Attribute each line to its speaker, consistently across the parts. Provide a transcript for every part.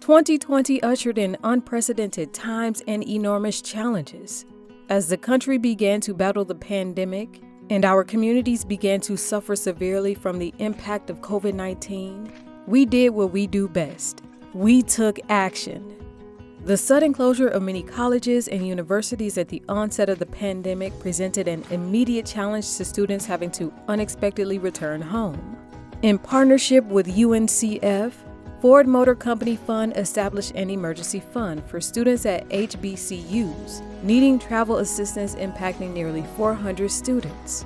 Speaker 1: 2020 ushered in unprecedented times and enormous challenges. As the country began to battle the pandemic and our communities began to suffer severely from the impact of COVID-19, we did what we do best. We took action. The sudden closure of many colleges and universities at the onset of the pandemic presented an immediate challenge to students having to unexpectedly return home. In partnership with UNCF, Ford Motor Company Fund established an emergency fund for students at HBCUs needing travel assistance impacting nearly 400 students.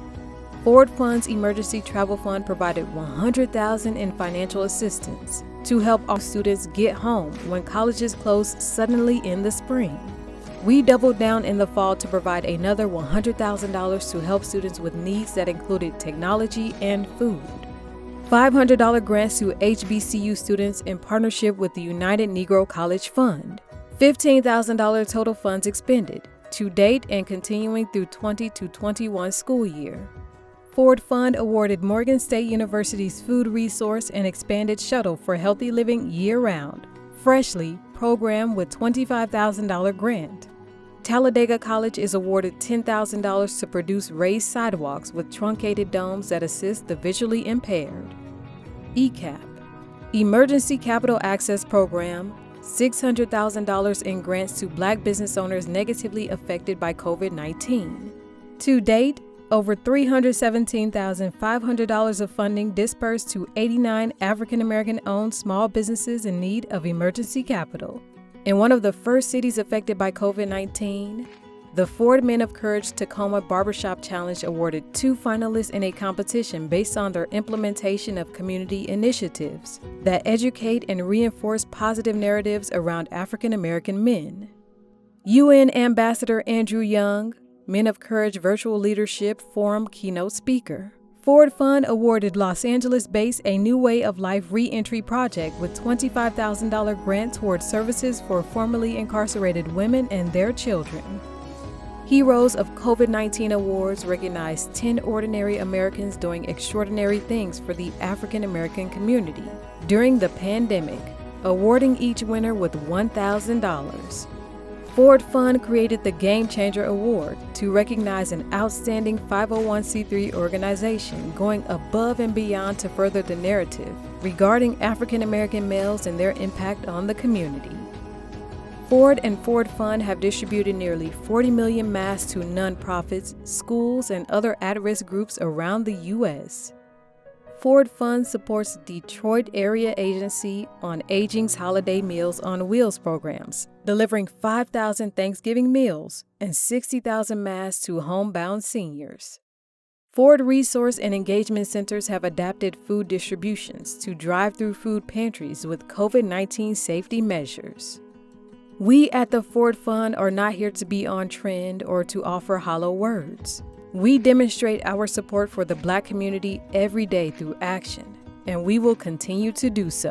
Speaker 1: Ford Fund's Emergency Travel Fund provided $100,000 in financial assistance to help our students get home when colleges closed suddenly in the spring. We doubled down in the fall to provide another $100,000 to help students with needs that included technology and food. $500 grants to HBCU students in partnership with the United Negro College Fund. $15,000 total funds expended to date and continuing through 2021 school year. Ford Fund awarded Morgan State University's Food Resource and Expanded Shuttle for Healthy Living Year-Round, Freshly program with $25,000 grant. Talladega College is awarded $10,000 to produce raised sidewalks with truncated domes that assist the visually impaired. ECAP, Emergency Capital Access Program, $600,000 in grants to Black business owners negatively affected by COVID-19. To date, over $317,500 of funding dispersed to 89 African American-owned small businesses in need of emergency capital. In one of the first cities affected by COVID-19, the Ford Men of Courage Tacoma Barbershop Challenge awarded 2 finalists in a competition based on their implementation of community initiatives that educate and reinforce positive narratives around African American men. UN Ambassador Andrew Young, Men of Courage Virtual Leadership Forum keynote speaker. Ford Fund awarded Los Angeles-based A New Way of Life Reentry Project with $25,000 grant towards services for formerly incarcerated women and their children. Heroes of COVID-19 Awards recognized 10 ordinary Americans doing extraordinary things for the African American community during the pandemic, awarding each winner with $1,000. Ford Fund created the Game Changer Award to recognize an outstanding 501c3 organization going above and beyond to further the narrative regarding African American males and their impact on the community. Ford and Ford Fund have distributed nearly 40 million masks to nonprofits, schools, and other at-risk groups around the U.S. Ford Fund supports Detroit Area Agency on Aging's Holiday Meals on Wheels programs, delivering 5,000 Thanksgiving meals and 60,000 masks to homebound seniors. Ford Resource and Engagement Centers have adapted food distributions to drive-through food pantries with COVID-19 safety measures. We at the Ford Fund are not here to be on trend or to offer hollow words. We demonstrate our support for the Black community every day through action, and we will continue to do so.